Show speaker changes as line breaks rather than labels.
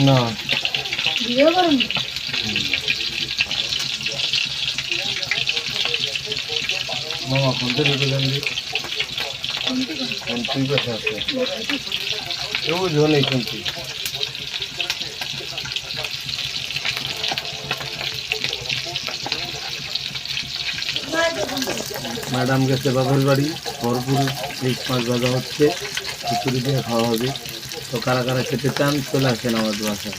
না মামা কোনটা রেখে যান কোনটি কথা আছে কেউ নেই কোনটি ম্যাডাম গেছে বাবার বাড়ি ভরপুর এই 5 বাজা হচ্ছে খিচুড়ি দিয়ে খাওয়া হবে তো কারা কারা খেতে চান চলে আসেন আমাদের বাসায়।